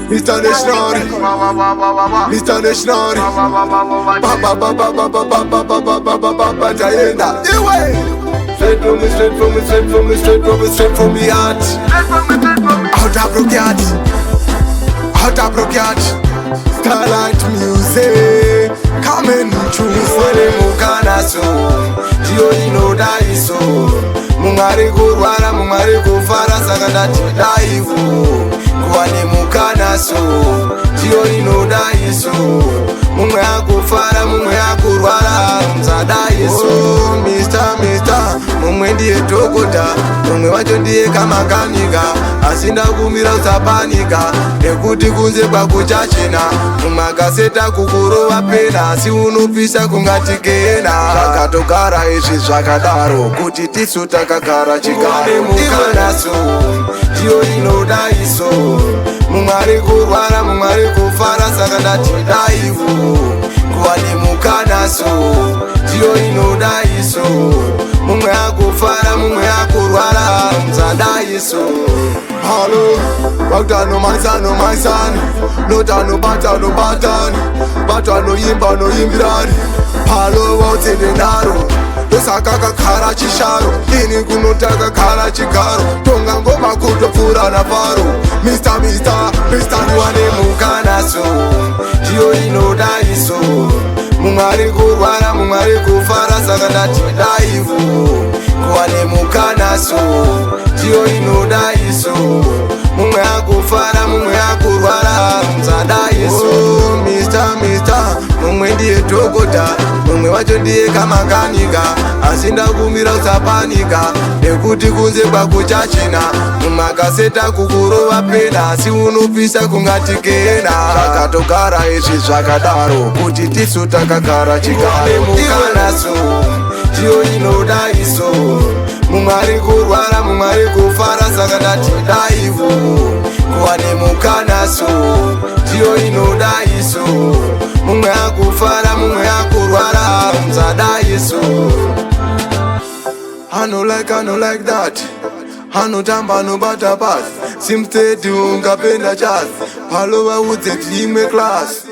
Mr. National, Mr. National, straight from me, straight from me, straight from me, straight from me, straight from me heart. Out of Brookard, out of Brookard. Starlight music coming true. Wale mukana so, dio inoda iso. Mungari kurwara, mungari kufara, saka ndati daivu. Wale mukana so, dio inoda iso. Mungwe akufara, mungwe akurwara, mzada iso. Mister, mungwe ndiye dokota, mungwe wacho ndiye kamakanika. Asinda kumira usapanika, nekuti kunze kwakuchachena. Mumakaseta kukurova pena, asi unopisa kungatikena. Zvakatogara izvi zvakadaro, kuti tisu takagara chigaro. Mukanaso, ndiyo inoda iso. Mumwari kurwara, mumwari kufara, saka ndati daivu. Kuwane mukanaso, ndiyo inoda iso. Mumwe akufara, mumwe akurwara, mzanda iso. Hello, Bagdad my son, no down no bata no batan, bata no yimba no yimbirani. Hello, what's in the naro? Dosakaka kara chisharo, ini kunotaka kara chikaro. Tonga ngoma kutopura na faro. Mr. Nuane mukanaso, dio inoda iso. Mungari kurwara, mungari kufara, saka ndati daivu. Kuwane mukanaso, dio inoda iso. Mungwe akufara, mungwe akurwara, mzanda iso. Mister, mungwe ndiye dokota, mungwe wacho ndiye kamakanika. Asinda kumira usapanika, nekuti kunze kwakuchachena. Mumakaseta kukurova pena, asi unopisa kungatikena. Zvakatogara izvi zvakadaro, kuti tisu takagara chigaro. Mukanaso, dio inoda iso. Mungwari kurwara, mungwari kufara, saka ndati daivu. Kuwane mukanaso, dio inoda iso. Mungwe akufara, mungwe akurwara, mzada iso. I no like that. I no tamba no bata pass. Simsteady ungapenda jazz. Palowa udze team class.